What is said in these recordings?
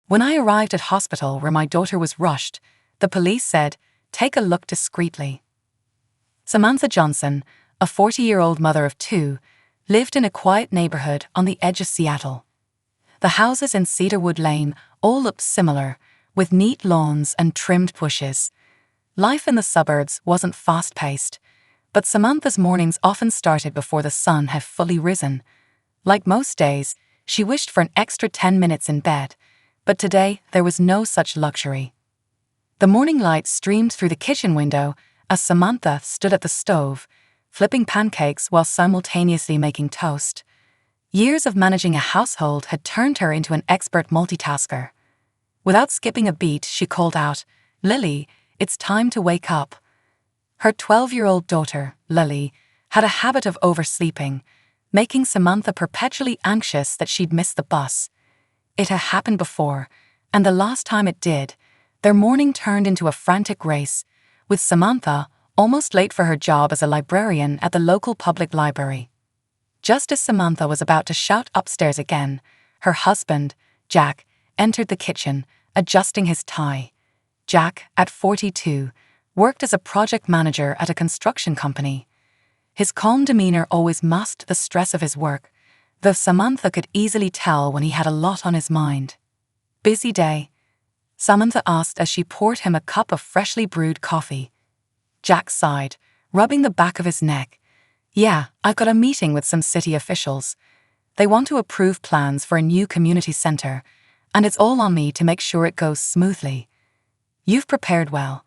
When I arrived at hospital where my daughter was rushed, the police said, "Take a look discreetly." Samantha Johnson, a 40-year-old mother of two, lived in a quiet neighborhood on the edge of Seattle. The houses in Cedarwood Lane all looked similar, with neat lawns and trimmed bushes. Life in the suburbs wasn't fast-paced, but Samantha's mornings often started before the sun had fully risen. Like most days, she wished for an extra 10 minutes in bed, but today there was no such luxury. The morning light streamed through the kitchen window as Samantha stood at the stove, flipping pancakes while simultaneously making toast. Years of managing a household had turned her into an expert multitasker. Without skipping a beat, she called out, "Lily, it's time to wake up." Her 12-year-old daughter, Lily, had a habit of oversleeping, making Samantha perpetually anxious that she'd miss the bus. It had happened before, and the last time it did, their morning turned into a frantic race, with Samantha almost late for her job as a librarian at the local public library. Just as Samantha was about to shout upstairs again, her husband, Jack, entered the kitchen, adjusting his tie. Jack, at 42, worked as a project manager at a construction company. His calm demeanor always masked the stress of his work, though Samantha could easily tell when he had a lot on his mind. "Busy day?" Samantha asked as she poured him a cup of freshly brewed coffee. Jack sighed, rubbing the back of his neck. "Yeah, I've got a meeting with some city officials. They want to approve plans for a new community center, and it's all on me to make sure it goes smoothly." "You've prepared well.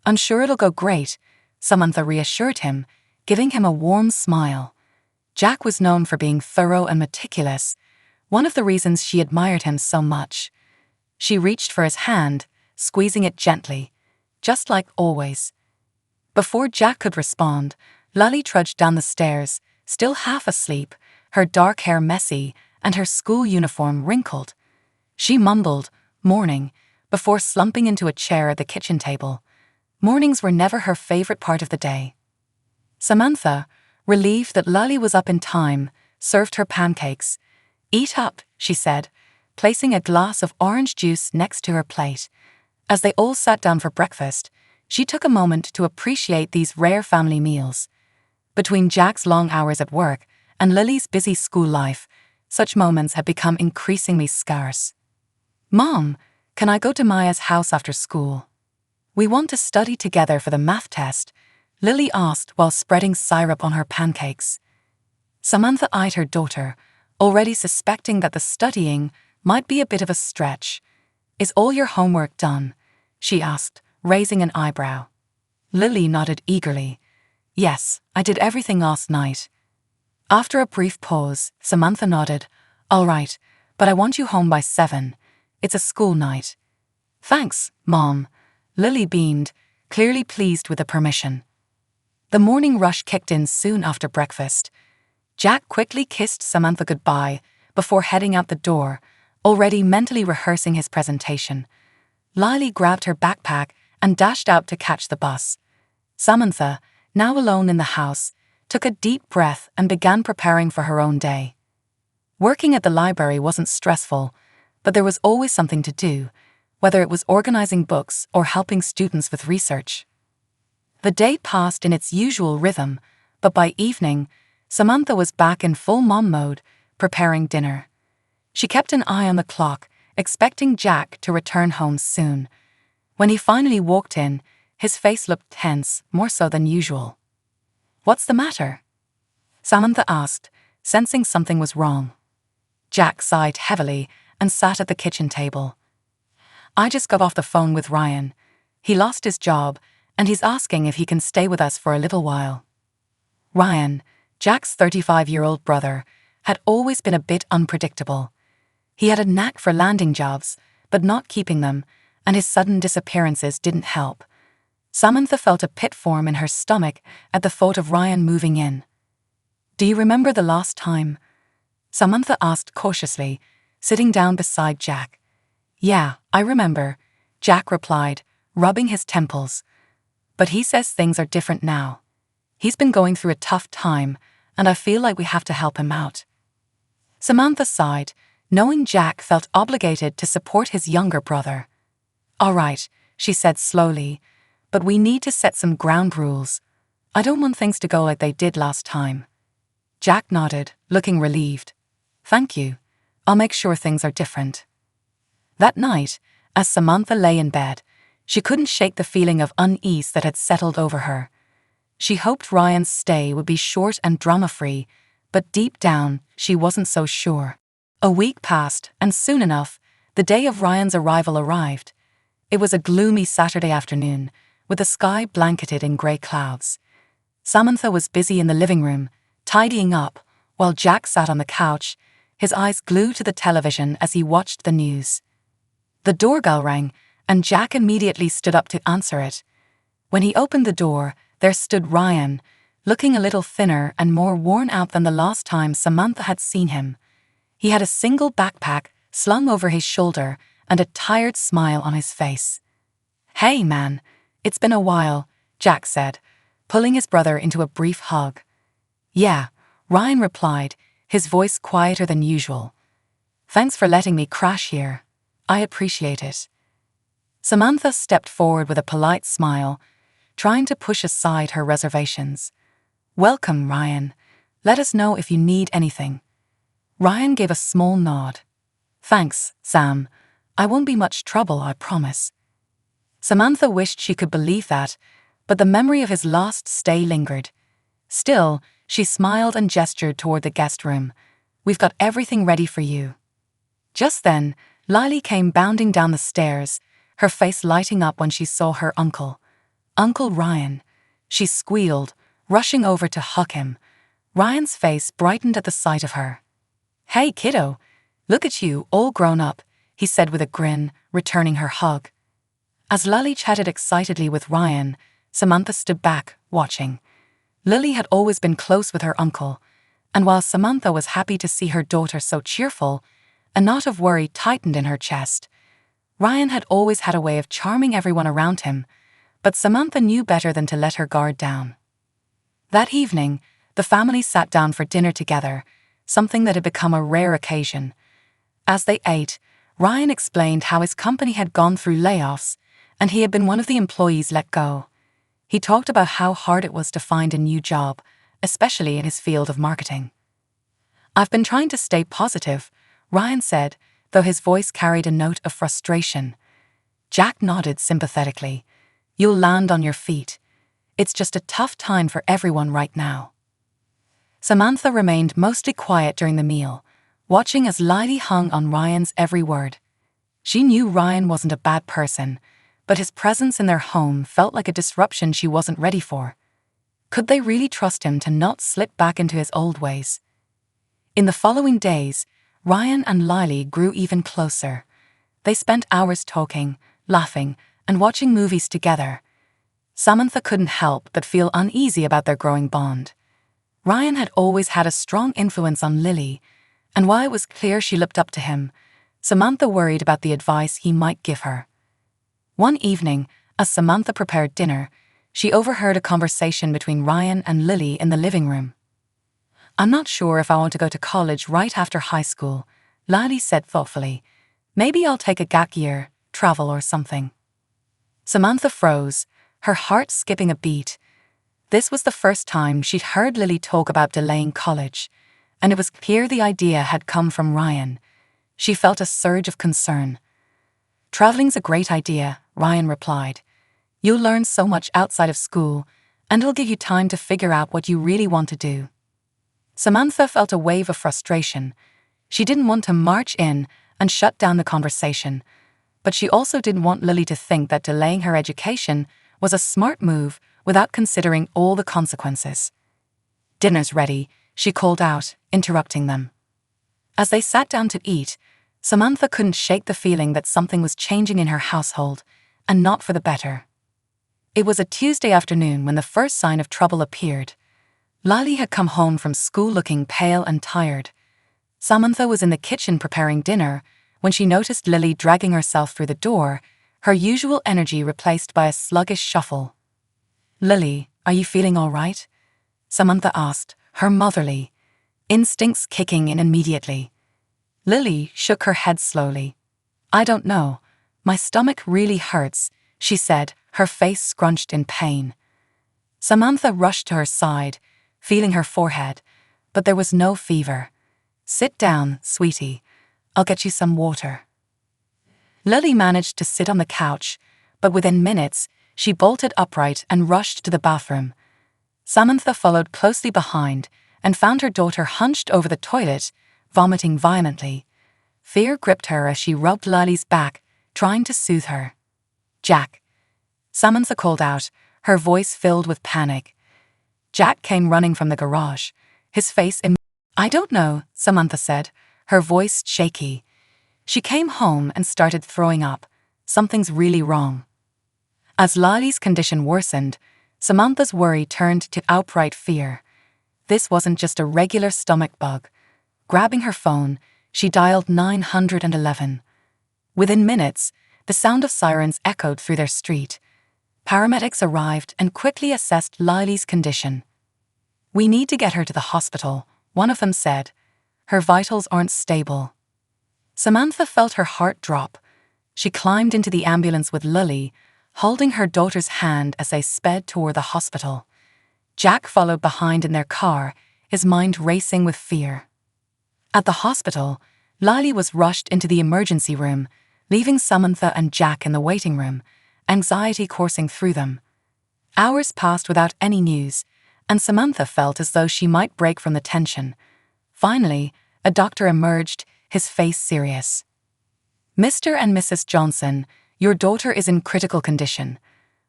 I'm sure it'll go great," Samantha reassured him, giving him a warm smile. Jack was known for being thorough and meticulous, one of the reasons she admired him so much. She reached for his hand, squeezing it gently, just like always. Before Jack could respond, Lily trudged down the stairs, still half asleep, her dark hair messy and her school uniform wrinkled. She mumbled, "Morning," before slumping into a chair at the kitchen table. Mornings were never her favorite part of the day. Samantha, relieved that Lily was up in time, served her pancakes. "Eat up," she said, placing a glass of orange juice next to her plate. As they all sat down for breakfast, she took a moment to appreciate these rare family meals. Between Jack's long hours at work and Lily's busy school life, such moments had become increasingly scarce. "Mom, can I go to Maya's house after school? We want to study together for the math test," Lily asked while spreading syrup on her pancakes. Samantha eyed her daughter, already suspecting that the studying might be a bit of a stretch. "Is all your homework done?" she asked, raising an eyebrow. Lily nodded eagerly. "Yes, I did everything last night." After a brief pause, Samantha nodded. "All right, but I want you home by 7. It's a school night." "Thanks, Mom," Lily beamed, clearly pleased with the permission. The morning rush kicked in soon after breakfast. Jack quickly kissed Samantha goodbye before heading out the door, already mentally rehearsing his presentation. Lily grabbed her backpack and dashed out to catch the bus. Samantha, now alone in the house, took a deep breath and began preparing for her own day. Working at the library wasn't stressful, but there was always something to do, whether it was organizing books or helping students with research. The day passed in its usual rhythm, but by evening, Samantha was back in full mom mode, preparing dinner. She kept an eye on the clock, expecting Jack to return home soon. When he finally walked in, his face looked tense, more so than usual. "What's the matter?" Samantha asked, sensing something was wrong. Jack sighed heavily and sat at the kitchen table. "I just got off the phone with Ryan. He lost his job, and he's asking if he can stay with us for a little while." Ryan, Jack's 35-year-old brother, had always been a bit unpredictable. He had a knack for landing jobs, but not keeping them, and his sudden disappearances didn't help. Samantha felt a pit form in her stomach at the thought of Ryan moving in. "Do you remember the last time?" Samantha asked cautiously, sitting down beside Jack. "Yeah, I remember," Jack replied, rubbing his temples. "But he says things are different now. He's been going through a tough time, and I feel like we have to help him out." Samantha sighed, knowing Jack felt obligated to support his younger brother. "All right," she said slowly, "but we need to set some ground rules. I don't want things to go like they did last time." Jack nodded, looking relieved. "Thank you. I'll make sure things are different." That night, as Samantha lay in bed, she couldn't shake the feeling of unease that had settled over her. She hoped Ryan's stay would be short and drama-free, but deep down, she wasn't so sure. A week passed, and soon enough, the day of Ryan's arrival arrived. It was a gloomy Saturday afternoon, with the sky blanketed in grey clouds. Samantha was busy in the living room, tidying up, while Jack sat on the couch, his eyes glued to the television as he watched the news. The doorbell rang, and Jack immediately stood up to answer it. When he opened the door, there stood Ryan, looking a little thinner and more worn out than the last time Samantha had seen him. He had a single backpack slung over his shoulder and a tired smile on his face. "Hey, man, it's been a while," Jack said, pulling his brother into a brief hug. "Yeah," Ryan replied, his voice quieter than usual. "Thanks for letting me crash here. I appreciate it." Samantha stepped forward with a polite smile, trying to push aside her reservations. "Welcome, Ryan. Let us know if you need anything." Ryan gave a small nod. "Thanks, Sam. I won't be much trouble, I promise." Samantha wished she could believe that, but the memory of his last stay lingered. Still, she smiled and gestured toward the guest room. "We've got everything ready for you." Just then, Lily came bounding down the stairs, her face lighting up when she saw her uncle. "Uncle Ryan," she squealed, rushing over to hug him. Ryan's face brightened at the sight of her. "Hey, kiddo, look at you, all grown up," he said with a grin, returning her hug. As Lily chatted excitedly with Ryan, Samantha stood back, watching. Lily had always been close with her uncle, and while Samantha was happy to see her daughter so cheerful, a knot of worry tightened in her chest. Ryan had always had a way of charming everyone around him, but Samantha knew better than to let her guard down. That evening, the family sat down for dinner together, something that had become a rare occasion. As they ate, Ryan explained how his company had gone through layoffs, and he had been one of the employees let go. He talked about how hard it was to find a new job, especially in his field of marketing. "I've been trying to stay positive," Ryan said, though his voice carried a note of frustration. Jack nodded sympathetically. "You'll land on your feet. It's just a tough time for everyone right now." Samantha remained mostly quiet during the meal, watching as Lily hung on Ryan's every word. She knew Ryan wasn't a bad person, but his presence in their home felt like a disruption she wasn't ready for. Could they really trust him to not slip back into his old ways? In the following days, Ryan and Lily grew even closer. They spent hours talking, laughing, and watching movies together. Samantha couldn't help but feel uneasy about their growing bond. Ryan had always had a strong influence on Lily, and while it was clear she looked up to him, Samantha worried about the advice he might give her. One evening, as Samantha prepared dinner, she overheard a conversation between Ryan and Lily in the living room. "I'm not sure if I want to go to college right after high school," Lily said thoughtfully. "Maybe I'll take a gap year, travel or something." Samantha froze, her heart skipping a beat. This was the first time she'd heard Lily talk about delaying college, and it was clear the idea had come from Ryan. She felt a surge of concern. "Traveling's a great idea," Ryan replied. "You'll learn so much outside of school, and it'll give you time to figure out what you really want to do." Samantha felt a wave of frustration. She didn't want to march in and shut down the conversation, but she also didn't want Lily to think that delaying her education was a smart move without considering all the consequences. "Dinner's ready," she called out, interrupting them. As they sat down to eat, Samantha couldn't shake the feeling that something was changing in her household, and not for the better. It was a Tuesday afternoon when the first sign of trouble appeared. Lily had come home from school looking pale and tired. Samantha was in the kitchen preparing dinner when she noticed Lily dragging herself through the door, her usual energy replaced by a sluggish shuffle. "Lily, are you feeling all right?" Samantha asked, her motherly instincts kicking in immediately. Lily shook her head slowly. I don't know. My stomach really hurts, she said, her face scrunched in pain. Samantha rushed to her side, feeling her forehead, but there was no fever. Sit down, sweetie. I'll get you some water. Lily managed to sit on the couch, but within minutes, she bolted upright and rushed to the bathroom. Samantha followed closely behind and found her daughter hunched over the toilet, vomiting violently. Fear gripped her as she rubbed Lily's back, trying to soothe her. Jack. Samantha called out, her voice filled with panic. Jack came running from the garage, his face I don't know, Samantha said, her voice shaky. She came home and started throwing up. Something's really wrong. As Lily's condition worsened, Samantha's worry turned to outright fear. This wasn't just a regular stomach bug. Grabbing her phone, she dialed 911. Within minutes, the sound of sirens echoed through their street. Paramedics arrived and quickly assessed Lily's condition. We need to get her to the hospital, one of them said. Her vitals aren't stable. Samantha felt her heart drop. She climbed into the ambulance with Lily, holding her daughter's hand as they sped toward the hospital. Jack followed behind in their car, his mind racing with fear. At the hospital, Lily was rushed into the emergency room, leaving Samantha and Jack in the waiting room, anxiety coursing through them. Hours passed without any news, and Samantha felt as though she might break from the tension. Finally, a doctor emerged, his face serious. Mr. and Mrs. Johnson, your daughter is in critical condition.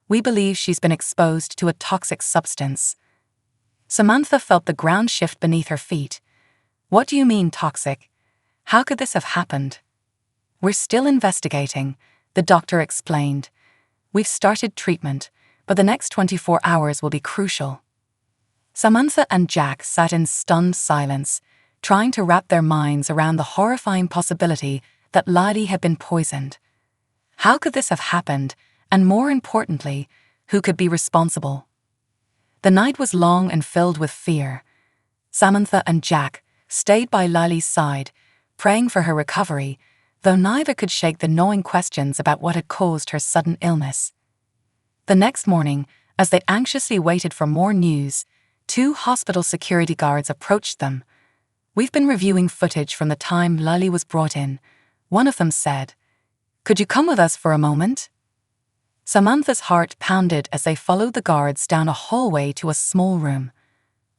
We believe she's been exposed to a toxic substance. Samantha felt the ground shift beneath her feet. What do you mean toxic? How could this have happened? We're still investigating, the doctor explained. We've started treatment, but the next 24 hours will be crucial. Samantha and Jack sat in stunned silence, trying to wrap their minds around the horrifying possibility that Lily had been poisoned. How could this have happened, and more importantly, who could be responsible? The night was long and filled with fear. Samantha and Jack stayed by Lily's side, praying for her recovery, though neither could shake the gnawing questions about what had caused her sudden illness. The next morning, as they anxiously waited for more news, 2 hospital security guards approached them. We've been reviewing footage from the time Lily was brought in, one of them said. Could you come with us for a moment? Samantha's heart pounded as they followed the guards down a hallway to a small room.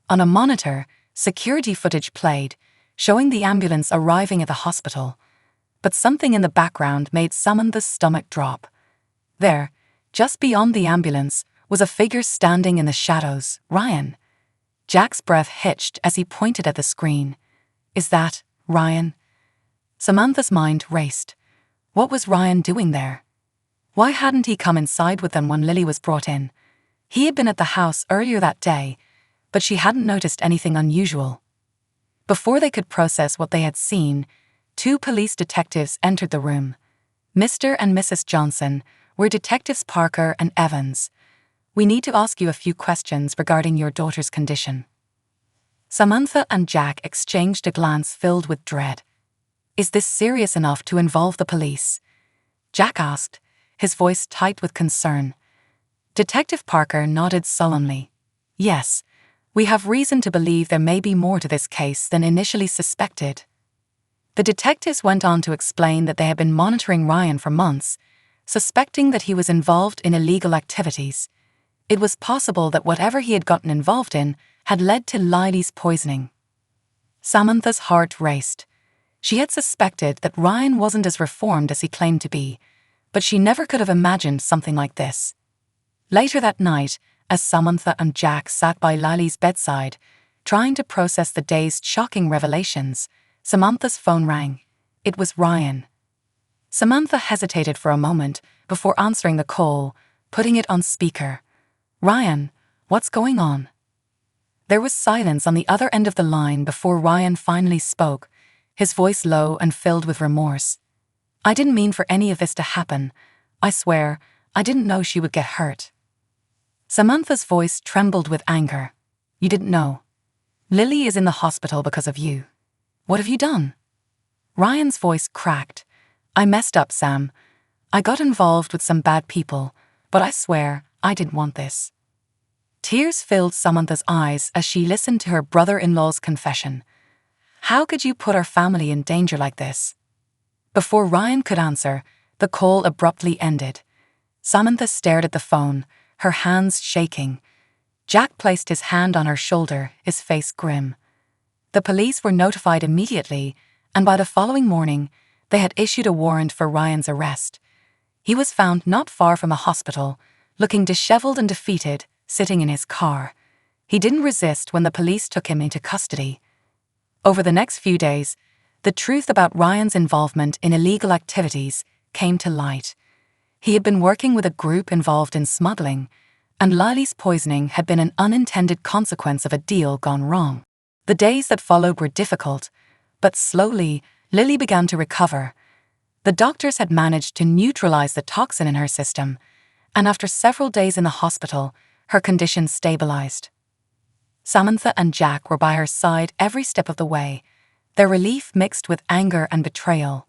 On a monitor, security footage played, showing the ambulance arriving at the hospital. But something in the background made Samantha's stomach drop. There, just beyond the ambulance, was a figure standing in the shadows, Ryan. Jack's breath hitched as he pointed at the screen. Is that Ryan? Samantha's mind raced. What was Ryan doing there? Why hadn't he come inside with them when Lily was brought in? He had been at the house earlier that day, but she hadn't noticed anything unusual. Before they could process what they had seen, 2 police detectives entered the room. Mr. and Mrs. Johnson were Detectives Parker and Evans. We need to ask you a few questions regarding your daughter's condition. Samantha and Jack exchanged a glance filled with dread. Is this serious enough to involve the police? Jack asked, his voice tight with concern. Detective Parker nodded sullenly. Yes, we have reason to believe there may be more to this case than initially suspected. The detectives went on to explain that they had been monitoring Ryan for months, suspecting that he was involved in illegal activities. It was possible that whatever he had gotten involved in had led to Lily's poisoning. Samantha's heart raced. She had suspected that Ryan wasn't as reformed as he claimed to be, but she never could have imagined something like this. Later that night, as Samantha and Jack sat by Lily's bedside, trying to process the day's shocking revelations, Samantha's phone rang. It was Ryan. Samantha hesitated for a moment before answering the call, putting it on speaker. Ryan, what's going on? There was silence on the other end of the line before Ryan finally spoke, his voice low and filled with remorse. I didn't mean for any of this to happen. I swear, I didn't know she would get hurt. Samantha's voice trembled with anger. You didn't know. Lily is in the hospital because of you. What have you done? Ryan's voice cracked. "I messed up, Sam. I got involved with some bad people, but I swear I didn't want this." Tears filled Samantha's eyes as she listened to her brother-in-law's confession. "How could you put our family in danger like this?" Before Ryan could answer, the call abruptly ended. Samantha stared at the phone, her hands shaking. Jack placed his hand on her shoulder, his face grim. The police were notified immediately, and by the following morning, they had issued a warrant for Ryan's arrest. He was found not far from a hospital, looking disheveled and defeated, sitting in his car. He didn't resist when the police took him into custody. Over the next few days, the truth about Ryan's involvement in illegal activities came to light. He had been working with a group involved in smuggling, and Lily's poisoning had been an unintended consequence of a deal gone wrong. The days that followed were difficult, but slowly, Lily began to recover. The doctors had managed to neutralize the toxin in her system, and after several days in the hospital, her condition stabilized. Samantha and Jack were by her side every step of the way, their relief mixed with anger and betrayal.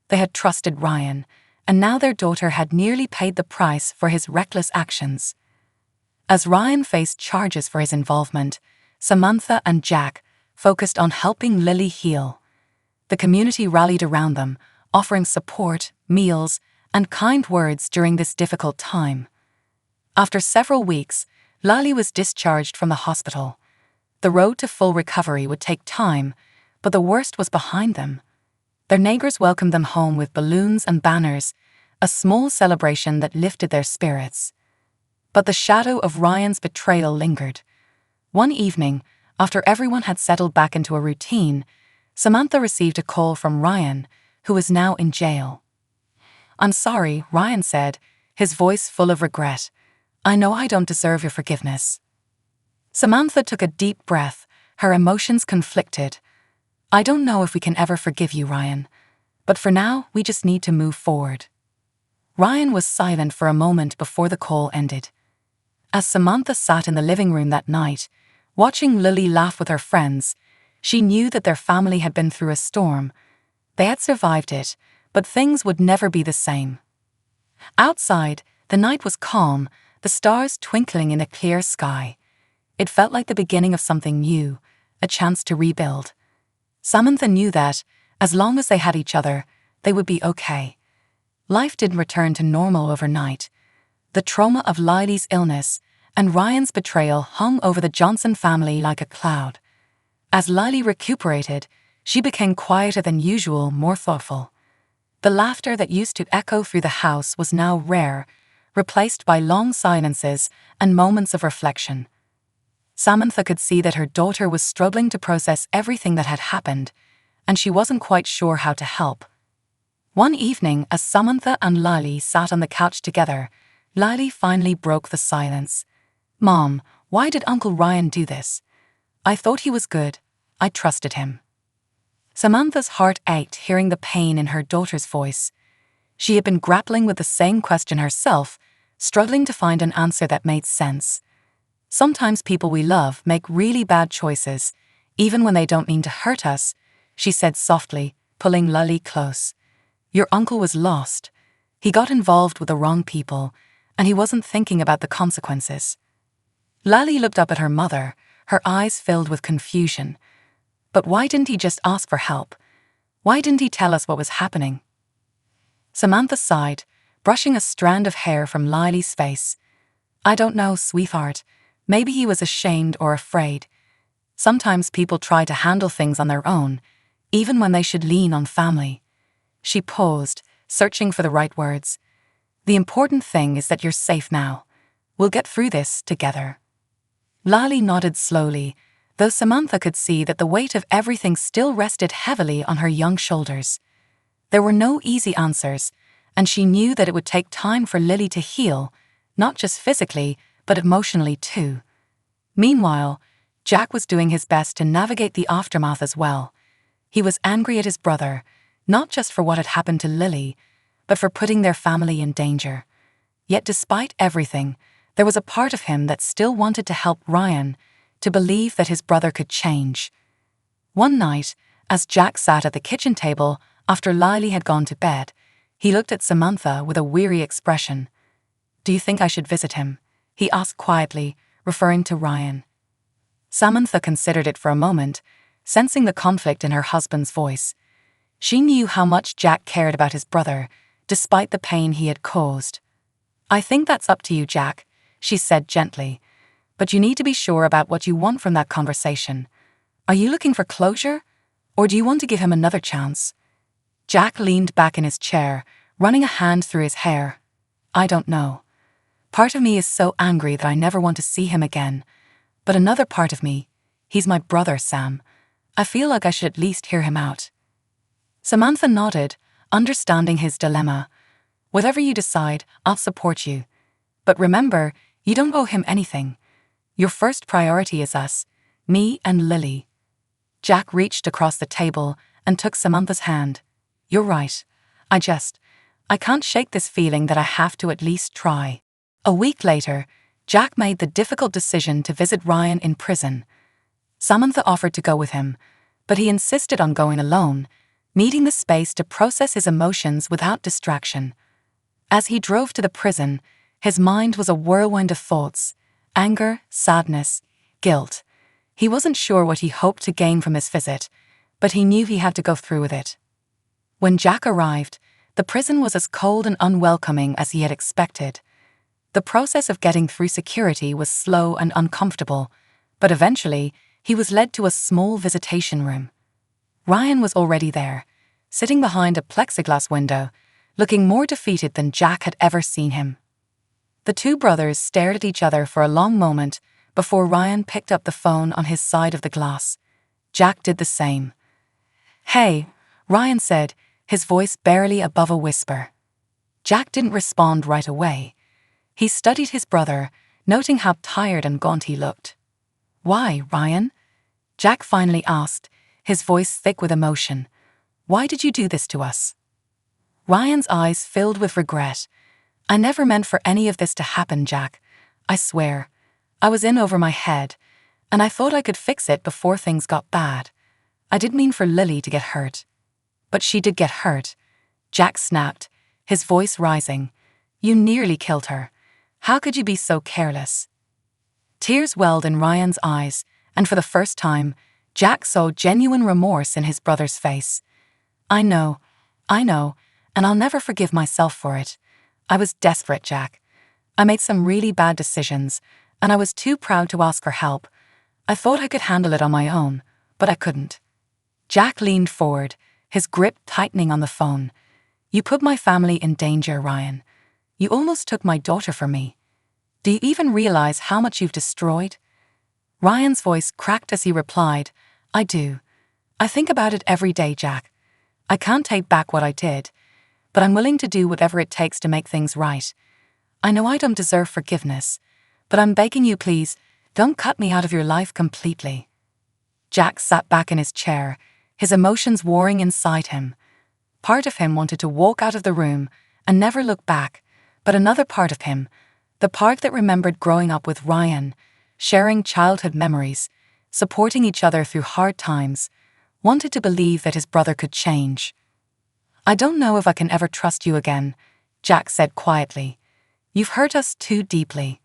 They had trusted Ryan, and now their daughter had nearly paid the price for his reckless actions. As Ryan faced charges for his involvement, Samantha and Jack focused on helping Lily heal. The community rallied around them, offering support, meals, and kind words during this difficult time. After several weeks, Lily was discharged from the hospital. The road to full recovery would take time, but the worst was behind them. Their neighbors welcomed them home with balloons and banners, a small celebration that lifted their spirits. But the shadow of Ryan's betrayal lingered. One evening, after everyone had settled back into a routine, Samantha received a call from Ryan, who was now in jail. "I'm sorry," Ryan said, his voice full of regret. "I know I don't deserve your forgiveness." Samantha took a deep breath, her emotions conflicted. "I don't know if we can ever forgive you, Ryan, but for now, we just need to move forward." Ryan was silent for a moment before the call ended. As Samantha sat in the living room that night, watching Lily laugh with her friends, she knew that their family had been through a storm. They had survived it, but things would never be the same. Outside, the night was calm, the stars twinkling in a clear sky. It felt like the beginning of something new, a chance to rebuild. Samantha knew that, as long as they had each other, they would be okay. Life didn't return to normal overnight. The trauma of Lily's illness and Ryan's betrayal hung over the Johnson family like a cloud. As Lily recuperated, she became quieter than usual, more thoughtful. The laughter that used to echo through the house was now rare, replaced by long silences and moments of reflection. Samantha could see that her daughter was struggling to process everything that had happened, and she wasn't quite sure how to help. One evening, as Samantha and Lily sat on the couch together, Lily finally broke the silence. "Mom, why did Uncle Ryan do this? I thought he was good. I trusted him." Samantha's heart ached hearing the pain in her daughter's voice. She had been grappling with the same question herself, struggling to find an answer that made sense. "Sometimes people we love make really bad choices, even when they don't mean to hurt us," she said softly, pulling Lily close. "Your uncle was lost. He got involved with the wrong people, and he wasn't thinking about the consequences." Lily looked up at her mother, her eyes filled with confusion. "But why didn't he just ask for help? Why didn't he tell us what was happening?" Samantha sighed, brushing a strand of hair from Lily's face. "I don't know, sweetheart. Maybe he was ashamed or afraid. Sometimes people try to handle things on their own, even when they should lean on family." She paused, searching for the right words. "The important thing is that you're safe now. We'll get through this together." Lily nodded slowly, though Samantha could see that the weight of everything still rested heavily on her young shoulders. There were no easy answers, and she knew that it would take time for Lily to heal, not just physically, but emotionally too. Meanwhile, Jack was doing his best to navigate the aftermath as well. He was angry at his brother, not just for what had happened to Lily, but for putting their family in danger. Yet despite everything, there was a part of him that still wanted to help Ryan, to believe that his brother could change. One night, as Jack sat at the kitchen table, After Lily had gone to bed, he looked at Samantha with a weary expression. "Do you think I should visit him?" he asked quietly, referring to Ryan. Samantha considered it for a moment, sensing the conflict in her husband's voice. She knew how much Jack cared about his brother, despite the pain he had caused. "I think that's up to you, Jack," she said gently. "But you need to be sure about what you want from that conversation. Are you looking for closure, or do you want to give him another chance?" Jack leaned back in his chair, running a hand through his hair. "I don't know. Part of me is so angry that I never want to see him again. But another part of me, he's my brother, Sam. I feel like I should at least hear him out." Samantha nodded, understanding his dilemma. "Whatever you decide, I'll support you. But remember, you don't owe him anything. Your first priority is us, me and Lily." Jack reached across the table and took Samantha's hand. "You're right. I can't shake this feeling that I have to at least try." A week later, Jack made the difficult decision to visit Ryan in prison. Samantha offered to go with him, but he insisted on going alone, needing the space to process his emotions without distraction. As he drove to the prison, his mind was a whirlwind of thoughts: anger, sadness, guilt. He wasn't sure what he hoped to gain from his visit, but he knew he had to go through with it. When Jack arrived, the prison was as cold and unwelcoming as he had expected. The process of getting through security was slow and uncomfortable, but eventually he was led to a small visitation room. Ryan was already there, sitting behind a plexiglass window, looking more defeated than Jack had ever seen him. The two brothers stared at each other for a long moment before Ryan picked up the phone on his side of the glass. Jack did the same. "Hey," Ryan said, his voice barely above a whisper. Jack didn't respond right away. He studied his brother, noting how tired and gaunt he looked. "Why, Ryan?" Jack finally asked, his voice thick with emotion. "Why did you do this to us?" Ryan's eyes filled with regret. "I never meant for any of this to happen, Jack. I swear. I was in over my head, and I thought I could fix it before things got bad. I didn't mean for Lily to get hurt." "But she did get hurt," Jack snapped, his voice rising. "You nearly killed her. How could you be so careless?" Tears welled in Ryan's eyes, and for the first time, Jack saw genuine remorse in his brother's face. I know, and I'll never forgive myself for it. I was desperate, Jack. I made some really bad decisions, and I was too proud to ask for help. I thought I could handle it on my own, but I couldn't." Jack leaned forward, his grip tightening on the phone. "You put my family in danger, Ryan. You almost took my daughter from me. Do you even realize how much you've destroyed?" Ryan's voice cracked as he replied, "I do. I think about it every day, Jack. I can't take back what I did, but I'm willing to do whatever it takes to make things right. I know I don't deserve forgiveness, but I'm begging you, please, don't cut me out of your life completely." Jack sat back in his chair, his emotions warring inside him. Part of him wanted to walk out of the room and never look back, but another part of him, the part that remembered growing up with Ryan, sharing childhood memories, supporting each other through hard times, wanted to believe that his brother could change. "I don't know if I can ever trust you again," Jack said quietly. "You've hurt us too deeply."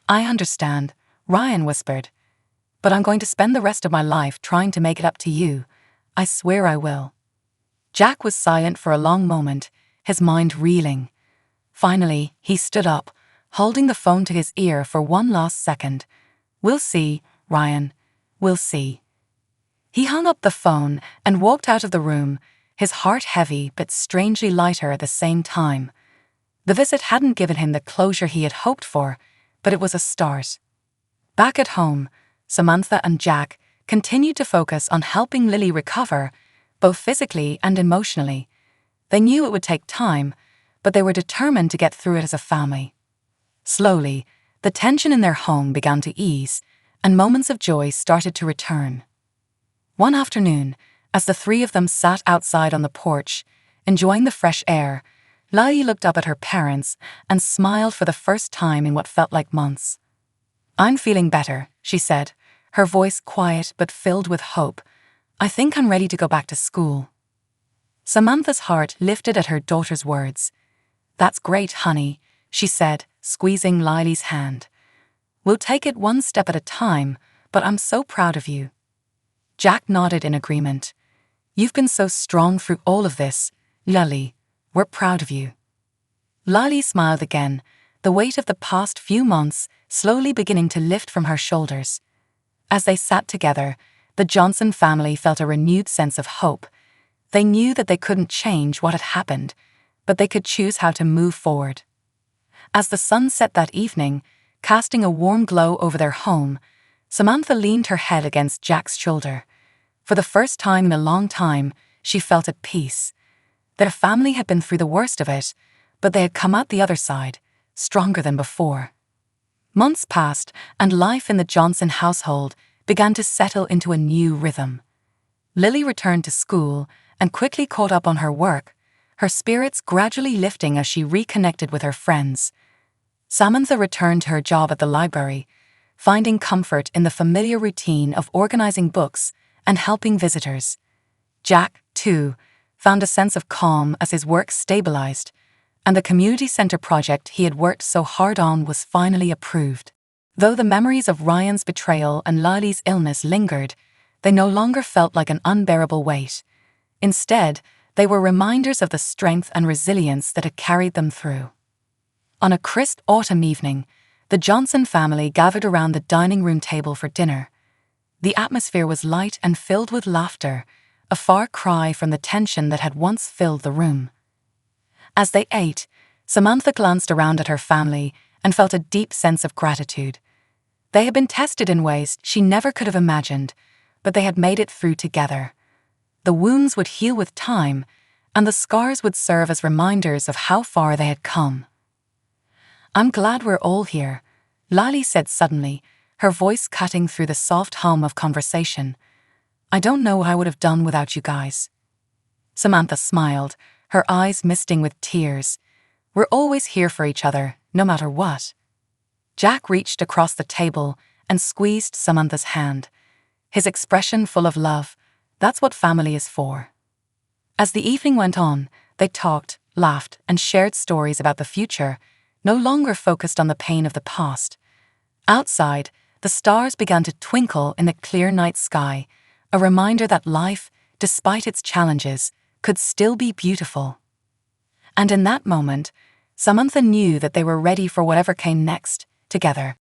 "I understand," Ryan whispered. "But I'm going to spend the rest of my life trying to make it up to you. I swear I will." Jack was silent for a long moment, his mind reeling. Finally, he stood up, holding the phone to his ear for one last second. "We'll see, Ryan. We'll see." He hung up the phone and walked out of the room, his heart heavy but strangely lighter at the same time. The visit hadn't given him the closure he had hoped for, but it was a start. Back at home, Samantha and Jack continued to focus on helping Lily recover, both physically and emotionally. They knew it would take time, but they were determined to get through it as a family. Slowly, the tension in their home began to ease, and moments of joy started to return. One afternoon, as the three of them sat outside on the porch, enjoying the fresh air, Lily looked up at her parents and smiled for the first time in what felt like months. "I'm feeling better," she said, her voice quiet but filled with hope. "I think I'm ready to go back to school." Samantha's heart lifted at her daughter's words. "That's great, honey," she said, squeezing Lily's hand. "We'll take it one step at a time, but I'm so proud of you." Jack nodded in agreement. "You've been so strong through all of this, Lily. We're proud of you." Lily smiled again, the weight of the past few months slowly beginning to lift from her shoulders. As they sat together, the Johnson family felt a renewed sense of hope. They knew that they couldn't change what had happened, but they could choose how to move forward. As the sun set that evening, casting a warm glow over their home, Samantha leaned her head against Jack's shoulder. For the first time in a long time, she felt at peace. Their family had been through the worst of it, but they had come out the other side, stronger than before. Months passed, and life in the Johnson household began to settle into a new rhythm. Lily returned to school and quickly caught up on her work, her spirits gradually lifting as she reconnected with her friends. Samantha returned to her job at the library, finding comfort in the familiar routine of organizing books and helping visitors. Jack, too, found a sense of calm as his work stabilized, and the community center project he had worked so hard on was finally approved. Though the memories of Ryan's betrayal and Lily's illness lingered, they no longer felt like an unbearable weight. Instead, they were reminders of the strength and resilience that had carried them through. On a crisp autumn evening, the Johnson family gathered around the dining room table for dinner. The atmosphere was light and filled with laughter, a far cry from the tension that had once filled the room. As they ate, Samantha glanced around at her family and felt a deep sense of gratitude. They had been tested in ways she never could have imagined, but they had made it through together. The wounds would heal with time, and the scars would serve as reminders of how far they had come. "I'm glad we're all here," Lily said suddenly, her voice cutting through the soft hum of conversation. "I don't know what I would have done without you guys." Samantha smiled, her eyes misting with tears. "We're always here for each other, no matter what." Jack reached across the table and squeezed Samantha's hand, his expression full of love. That's what family is for. As the evening went on, they talked, laughed, and shared stories about the future, no longer focused on the pain of the past. Outside, the stars began to twinkle in the clear night sky, a reminder that life, despite its challenges, could still be beautiful. And in that moment, Samantha knew that they were ready for whatever came next, together.